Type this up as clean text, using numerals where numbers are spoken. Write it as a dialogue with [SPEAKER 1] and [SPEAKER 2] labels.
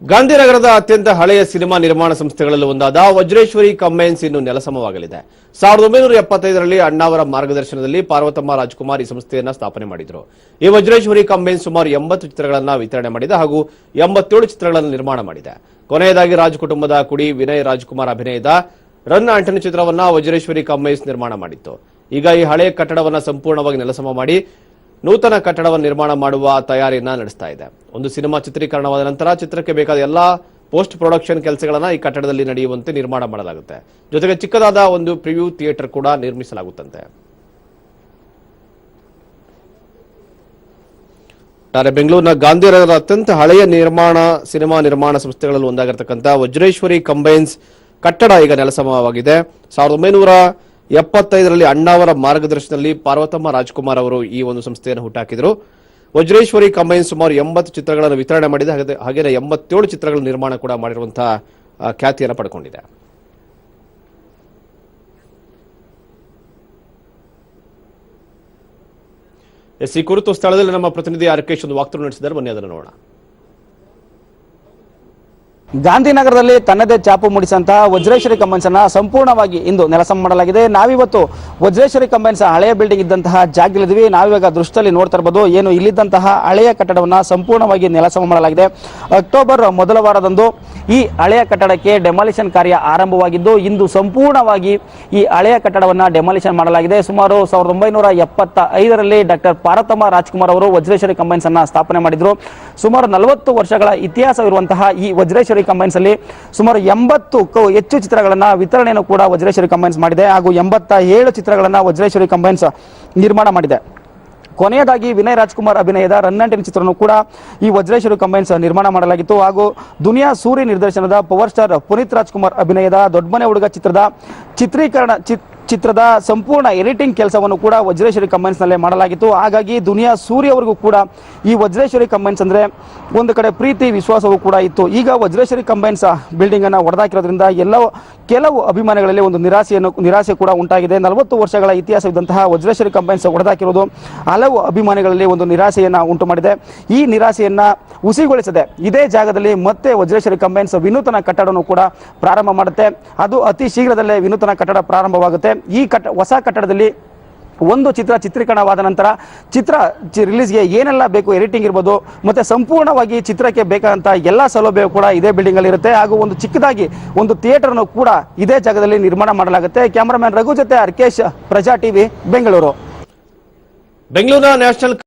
[SPEAKER 1] ಗಾಂಧಿನಗರದ ಅತ್ಯಂತ ಹಳೆಯ ಸಿನಿಮಾ ನಿರ್ಮಾಣ ಸಂಸ್ಥೆಗಳಲ್ಲಿ ಒಂದಾದ ವಜ್ರೇಶ್ವರಿ ಕಂಬೈನ್ಸ್ ಇನ್ನು ನೆಲಸಮವಾಗಲಿದೆ. 1975ರಲ್ಲಿ ಅಣ್ಣಾವರ ಮಾರ್ಗದರ್ಶನದಲ್ಲಿ ಪಾರ್ವತಮ್ಮ ರಾಜ್ಕುಮಾರ್ ಈ ಸಂಸ್ಥೆಯನ್ನು ಸ್ಥಾಪನೆ ಮಾಡಿದರು. ಈ ವಜ್ರೇಶ್ವರಿ ಕಂಬೈನ್ಸ್ ಸುಮಾರು 80 ಚಿತ್ರಗಳನ್ನು ವಿತರಣೆ ಮಾಡಿದೆ ಹಾಗೂ 87 ಚಿತ್ರಗಳನ್ನು ನಿರ್ಮಾಣ ಮಾಡಿದೆ. ಕೊನೆಯದಾಗಿ ರಾಜ್ ಕುಟುಂಬದ ಕುಡಿ ವಿನಯ್ ರಾಜ್ಕುಮಾರ್ ಅಭಿನಯದ ರನ್ ಆಂಟನಿ ಚಿತ್ರವನ್ನು ವಜ್ರೇಶ್ವರಿ ಕಂಬೈನ್ಸ್ ನಿರ್ಮಾಣ ಮಾಡಿತ್ತು. ಈಗ ಈ ಹಳೆಯ ಕಟ್ಟಡವನ್ನು ಸಂಪೂರ್ಣವಾಗಿ ನೆಲಸಮ ಮಾಡಿ ನೂತನ ಕಟ್ಟಡವನ್ನು ನಿರ್ಮಾಣ ಮಾಡುವ ತಯಾರಿಯನ್ನ ನಡೆಸ್ತಾ ಇದೆ. ಒಂದು ಸಿನಿಮಾ ಚಿತ್ರೀಕರಣವಾದ ನಂತರ ಚಿತ್ರಕ್ಕೆ ಬೇಕಾದ ಎಲ್ಲಾ ಪೋಸ್ಟ್ ಪ್ರೊಡಕ್ಷನ್ ಕೆಲಸಗಳನ್ನು ಈ ಕಟ್ಟಡದಲ್ಲಿ ನಡೆಯುವಂತೆ ನಿರ್ಮಾಣ ಮಾಡಲಾಗುತ್ತೆ. ಜೊತೆಗೆ ಚಿಕ್ಕದಾದ ಒಂದು ಪ್ರಿವ್ಯೂ ಥಿಯೇಟರ್ ಕೂಡ ನಿರ್ಮಿಸಲಾಗುತ್ತಂತೆ. ಬೆಂಗಳೂರಿನ ಗಾಂಧಿನಗರದ ಅತ್ಯಂತ ಹಳೆಯ ಸಿನಿಮಾ ನಿರ್ಮಾಣ ಸಂಸ್ಥೆಗಳಲ್ಲಿ ಒಂದಾಗಿರತಕ್ಕಂಥ ವಜ್ರೇಶ್ವರಿ ಕಂಬೈನ್ಸ್ ಕಟ್ಟಡ ಈಗ ನೆಲಸಮವಾಗಿದೆ. 1975ರಲ್ಲಿ ಅಣ್ಣಾವರ ಮಾರ್ಗದರ್ಶನದಲ್ಲಿ ಪಾರ್ವತಮ್ಮ ರಾಜ್ಕುಮಾರ್ ಅವರು ಈ ಒಂದು ಸಂಸ್ಥೆಯನ್ನು ಹುಟ್ಟಾಕಿದರು. ವಜ್ರೇಶ್ವರಿ ಕಂಬೈನ್ಸ್ ಸುಮಾರು 80 ಚಿತ್ರಗಳನ್ನು ವಿತರಣೆ ಮಾಡಿದೆ. ಹಾಗೆಯೇ 87 ಚಿತ್ರಗಳ ನಿರ್ಮಾಣ ಕೂಡ ಮಾಡಿರುವಂತಹ ಖ್ಯಾತಿಯನ್ನು ಪಡ್ಕೊಂಡಿದೆ. ಈ ಕುರಿತು ಸ್ಥಳದಲ್ಲಿ ನಮ್ಮ ಪ್ರತಿನಿಧಿ ಆರ್ಕೇಶ್ ಒಂದು ವಾಕ್ತೃ ನಡೆಸಿದ್ದಾರೆ. ಬನ್ನಿ ಅದನ್ನು ನೋಡೋಣ.
[SPEAKER 2] ಗಾಂಧಿನಗರದಲ್ಲಿ ತನ್ನದೇ ಛಾಪು ಮೂಡಿಸಂತಹ ವಜ್ರೇಶ್ವರಿ ಕಂಬೈನ್ಸ್ ಅನ್ನ ಸಂಪೂರ್ಣವಾಗಿ ಇಂದು ನೆಲಸಮ ಮಾಡಲಾಗಿದೆ. ನಾವಿವತ್ತು ವಜ್ರೇಶ್ವರಿ ಕಂಬೈನ್ಸ್ ಹಳೆಯ ಬಿಲ್ಡಿಂಗ್ ಇದ್ದಂತಹ ಜಾಗದಲ್ಲಿದ್ದೀವಿ. ನಾವಿವಾಗ ದೃಶ್ಯದಲ್ಲಿ ನೋಡ್ತಾ ಇರಬಹುದು. ಏನು ಇಲ್ಲಿದ್ದಂತಹ ಹಳೆಯ ಕಟ್ಟಡವನ್ನ ಸಂಪೂರ್ಣವಾಗಿ ನೆಲಸಮ ಮಾಡಲಾಗಿದೆ. ಅಕ್ಟೋಬರ್ ಮೊದಲ ವಾರದಂದು ಈ ಹಳೆಯ ಕಟ್ಟಡಕ್ಕೆ ಡೆಮಾಲಿಷನ್ ಕಾರ್ಯ ಆರಂಭವಾಗಿದ್ದು ಇಂದು ಸಂಪೂರ್ಣವಾಗಿ ಈ ಹಳೆಯ ಕಟ್ಟಡವನ್ನ ಡೆಮಾಲಿಷನ್ ಮಾಡಲಾಗಿದೆ. ಸುಮಾರು 1975ರಲ್ಲಿ ಡಾಕ್ಟರ್ ಪಾರ್ವತಮ್ಮ ರಾಜ್ಕುಮಾರ್ ಅವರು ವಜ್ರೇಶ್ವರಿ ಕಂಬೈನ್ಸ್ ಅನ್ನ ಸ್ಥಾಪನೆ ಮಾಡಿದ್ರು. ಸುಮಾರು 40 ವರ್ಷಗಳ ಇತಿಹಾಸವಿರುವಂತಹ ಈ ವಜ್ರೇಶ್ವರಿ ಕಂಬೈನ್ಸ್ ಅಲ್ಲಿ ಸುಮಾರು 80ಕ್ಕೂ ಹೆಚ್ಚು ಚಿತ್ರಗಳನ್ನ ವಿತರಣೆಯನ್ನು ಕೂಡ ವಜ್ರೇಶ್ವರಿ ಕಂಬೈನ್ಸ್ ಮಾಡಿದೆ ಹಾಗೂ 87 ಚಿತ್ರಗಳನ್ನ ವಜ್ರೇಶ್ವರಿ ಕಂಬೈನ್ಸ್ ನಿರ್ಮಾಣ ಮಾಡಿದೆ. ಕೊನೆಯದಾಗಿ ವಿನಯ್ ರಾಜ್ಕುಮಾರ್ ಅಭಿನಯದ ರನ್ ಆಂಟನಿ ಚಿತ್ರವನ್ನು ಕೂಡ ಈ ವಜ್ರೇಶ್ವರಿ ಕಂಬೈನ್ಸ್ ನಿರ್ಮಾಣ ಮಾಡಲಾಗಿತ್ತು ಹಾಗೂ ದುನಿಯಾ ಸೂರಿ ನಿರ್ದೇಶನದ ಪವರ್ ಸ್ಟಾರ್ ಪುನೀತ್ ರಾಜ್ಕುಮಾರ್ ಅಭಿನಯದ ದೊಡ್ಡಮನೆ ಹುಡುಗ ಚಿತ್ರದ ಸಂಪೂರ್ಣ ಎಡಿಟಿಂಗ್ ಕೆಲಸವನ್ನು ಕೂಡ ವಜ್ರೇಶ್ವರಿ ಕಂಬೈನ್ಸ್ ನಲ್ಲೇ ಮಾಡಲಾಗಿತ್ತು. ಹಾಗಾಗಿ ದುನಿಯಾ ಸೂರಿ ಅವರಿಗೂ ಕೂಡ ಈ ವಜ್ರೇಶ್ವರಿ ಕಂಬೈನ್ಸ್ ಅಂದ್ರೆ ಒಂದು ಕಡೆ ಪ್ರೀತಿ ವಿಶ್ವಾಸವೂ ಕೂಡ ಇತ್ತು. ಈಗ ವಜ್ರೇಶ್ವರಿ ಕಂಬೈನ್ಸ್ ಬಿಲ್ಡಿಂಗ್ ಅನ್ನ ಹೊಡೆದಾಕಿರೋದ್ರಿಂದ ಕೆಲವು ಅಭಿಮಾನಿಗಳಲ್ಲಿ ಒಂದು ನಿರಾಸೆ ಕೂಡ ಉಂಟಾಗಿದೆ. 40 ವರ್ಷಗಳ ಇತಿಹಾಸವಿದ್ದಂತಹ ವಜ್ರೇಶ್ವರಿ ಕಂಬೈನ್ಸ್ ಹೊಡೆದಾಕಿರೋದು ಹಲವು ಅಭಿಮಾನಿಗಳಲ್ಲಿ ಒಂದು ನಿರಾಸೆಯನ್ನ ಉಂಟು ಮಾಡಿದೆ. ಈ ನಿರಾಸೆಯನ್ನ ಹುಸಿಗೊಳಿಸದೆ ಇದೇ ಜಾಗದಲ್ಲಿ ಮತ್ತೆ ವಜ್ರೇಶ್ವರಿ ಕಂಬೈನ್ಸ್ ವಿನೂತನ ಕಟ್ಟಡವನ್ನು ಕೂಡ ಪ್ರಾರಂಭ ಮಾಡುತ್ತೆ. ಅದು ಅತಿ ಶೀಘ್ರದಲ್ಲೇ ವಿನೂತನ ಕಟ್ಟಡ ಪ್ರಾರಂಭವಾಗುತ್ತೆ. ಈ ಹೊಸ ಕಟ್ಟಡದಲ್ಲಿ ಒಂದು ಚಿತ್ರ ಚಿತ್ರೀಕರಣವಾದ ನಂತರ ಚಿತ್ರ ರಿಲೀಸ್ಗೆ ಏನೆಲ್ಲ ಬೇಕು, ಎಡಿಟಿಂಗ್ ಇರ್ಬೋದು ಮತ್ತೆ ಸಂಪೂರ್ಣವಾಗಿ ಚಿತ್ರಕ್ಕೆ ಬೇಕಾದಂತ ಎಲ್ಲಾ ಸೌಲಭ್ಯ ಕೂಡ ಇದೇ ಬಿಲ್ಡಿಂಗ್ ಅಲ್ಲಿ ಇರುತ್ತೆ ಹಾಗೂ ಒಂದು ಚಿಕ್ಕದಾಗಿ ಒಂದು ಥಿಯೇಟರ್ ಅನ್ನು ಕೂಡ ಇದೇ ಜಾಗದಲ್ಲಿ ನಿರ್ಮಾಣ ಮಾಡಲಾಗುತ್ತೆ. ಕ್ಯಾಮರಾಮನ್ ರಘು ಜೊತೆ ಅರ್ಕೇಶ್, ಪ್ರಜಾ ಟಿವಿ, ಬೆಂಗಳೂರು.
[SPEAKER 1] ಬೆಂಗಳೂರಿನ ನ್ಯಾಷನಲ್